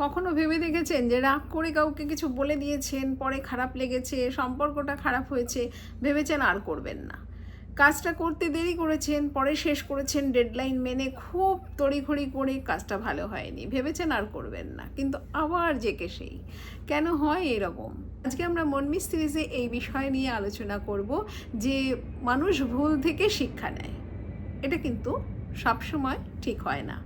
কখনো ভেবে দেখেছেন যে রাগ করে কাউকে কিছু বলে দিয়েছেন, পরে খারাপ লেগেছে, সম্পর্কটা খারাপ হয়েছে, ভেবেছেন আর করবেন না। কাজটা করতে দেরি করেছেন, পরে শেষ করেছেন ডেডলাইন মেনে, খুব তড়িঘড়ি করে কাজটা ভালো হয়নি, ভেবেছেন আর করবেন না, কিন্তু আবার যেকে সেই। কেন হয় এরকম? আজকে আমরা মনমিস সিরিজে এই বিষয় নিয়ে আলোচনা করব যে মানুষ ভুল থেকে শিক্ষা নেয়। এটা কিন্তু সবসময় ঠিক হয় না।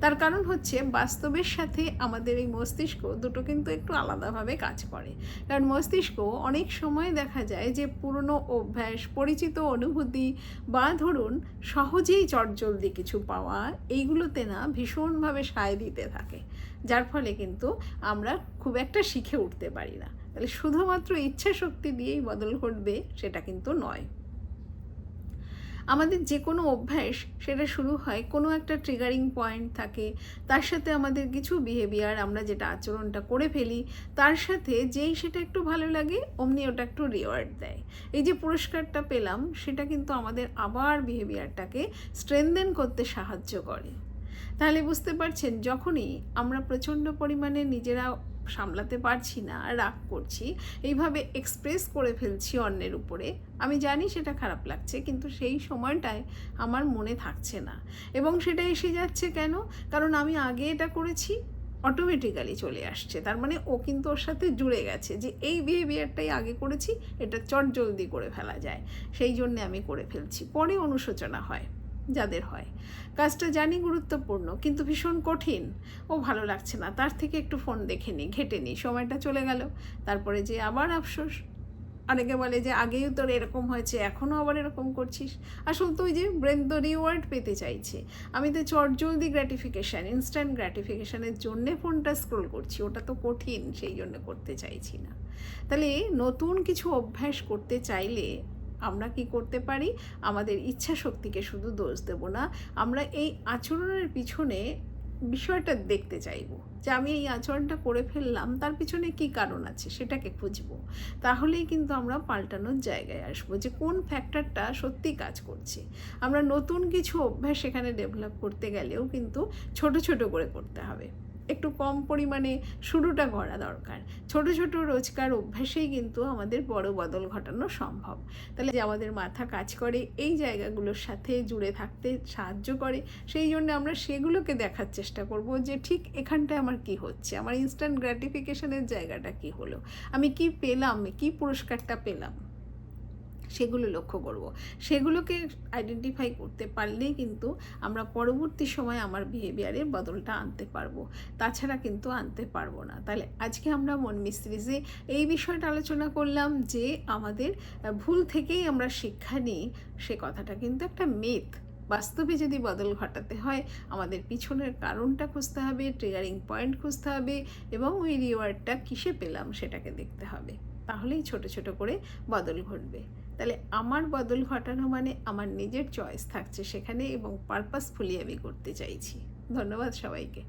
তার কারণ হচ্ছে বাস্তবের সাথে আমাদের এই মস্তিষ্ক দুটো কিন্তু একটু আলাদাভাবে কাজ করে। কারণ মস্তিষ্ক অনেক সময় দেখা যায় যে পুরনো অভ্যাস, পরিচিত অনুভূতি বা ধরুন সহজেই চটজলদি কিছু পাওয়া, এইগুলোতে না ভীষণভাবে সায় দিতে থাকে, যার ফলে কিন্তু আমরা খুব একটা শিখে উঠতে পারি না। তাহলে শুধুমাত্র ইচ্ছা শক্তি দিয়েই বদল ঘটবে সেটা কিন্তু নয়। আমাদের যে কোনো অভ্যাস সেটা শুরু হয় কোনো একটা ট্রিগারিং পয়েন্ট থাকে, তার সাথে আমাদের কিছু বিহেভিয়ার, আমরা যেটা আচরণটা করে ফেলি, তার সাথে যেই সেটা একটু ভালো লাগে অমনি ওটা একটু রিওয়ার্ড দেয়। এই যে পুরস্কারটা পেলাম সেটা কিন্তু আমাদের আবার বিহেভিয়ারটাকে স্ট্রেনদেন করতে সাহায্য করে। তাহলে বুঝতে পারছেন, যখনই আমরা প্রচণ্ড পরিমাণে নিজেরা সামলাতে পারছি না, রাগ করছি, এইভাবে এক্সপ্রেস করে ফেলছি অন্যের উপরে, আমি জানি সেটা খারাপ লাগছে, কিন্তু সেই সময়টায় আমার মনে থাকছে না, এবং সেটা এসে যাচ্ছে কেন? কারণ আমি আগে এটা করেছি, অটোমেটিক্যালি চলে আসছে। তার মানে ও কিন্তু ওর সাথে জুড়ে গেছে যে এই বিহেভিয়ারটাই আগে করেছি, এটা চটজলদি করে ফেলা যায়, সেই জন্যে আমি করে ফেলছি। পরে অনুশোচনা হয় যাদের হয়। কাজটা জানি গুরুত্বপূর্ণ, কিন্তু ভীষণ কঠিন, ও ভালো লাগছে না, তার থেকে একটু ফোন দেখে নিই, ঘেটে নিই, সময়টা চলে গেল। তারপরে যে আবার আফসোস। অনেকে বলে যে আগেও তোর এরকম হয়েছে, এখনও আবার এরকম করছিস। আসলে তো ওই যে ব্রেন তো রিওয়ার্ড পেতে চাইছে। আমি তো চটজলদি গ্র্যাটিফিকেশান, ইনস্ট্যান্ট গ্র্যাটিফিকেশানের জন্যে ফোনটা স্ক্রোল করছি, ওটা তো কঠিন, সেই জন্য করতে চাইছি না। তাহলে নতুন কিছু অভ্যাস করতে চাইলে আমরা কি করতে পারি? আমাদের ইচ্ছা শক্তিকে শুধু দোষ দেব না, আমরা এই আচরণের পিছনে বিষয়টা দেখতে চাইব যে আমি এই আচরণটা করে ফেললাম, তার পিছনে কি কারণ আছে সেটাকে খুঁজব। তাহলেই কিন্তু আমরা পাল্টানোর জায়গায় আসবো যে কোন ফ্যাক্টরটা সত্যি কাজ করছে। আমরা নতুন কিছু অভ্যাস সেখানে ডেভেলপ করতে গেলেও কিন্তু ছোট ছোট করে করতে হবে, একটু কম পরিমাণে শুরুটা করা দরকার। ছোট ছোট রোজকার অভ্যাসেই কিন্তু আমাদের বড় বদল ঘটানো সম্ভব। তাহলে যে আমাদের মাথা কাজ করে এই জায়গাগুলোর সাথে জুড়ে থাকতে সাহায্য করে, সেই জন্য আমরা সেগুলোকে দেখার চেষ্টা করব যে ঠিক এখানটায় আমার কি হচ্ছে, আমার ইনস্ট্যান্ট গ্র্যাটিফিকেশনের জায়গাটা কি হলো, আমি কি পেলাম, কি পুরস্কারটা পেলাম, সেগুলো লক্ষ্য করব। সেগুলোকে আইডেন্টিফাই করতে পারলেই কিন্তু আমরা পরবর্তী সময় আমার বিহেভিয়ারের বদলটা আনতে পারবো, তাছাড়া কিন্তু আনতে পারবো না। তাহলে আজকে আমরা মনমিস সিরিজে এই বিষয়টা আলোচনা করলাম যে আমাদের ভুল থেকেই আমরা শিক্ষা নিই, সে কথাটা কিন্তু একটা মিথ। বাস্তবে যদি বদল ঘটাতে হয় আমাদের পিছনের কারণটা খুঁজতে হবে, ট্রিগারিং পয়েন্ট খুঁজতে হবে, এবং ওই রিওয়ার্ডটা কিসে পেলাম সেটাকে দেখতে হবে। তাহলেই ছোট ছোট করে বদল ঘটবে। তাহলে আমার বদল ঘটানো মানে আমার নিজের চয়েস থাকছে সেখানে, এবং পারপাসফুলি আমি করতে চাইছি। ধন্যবাদ সবাইকে।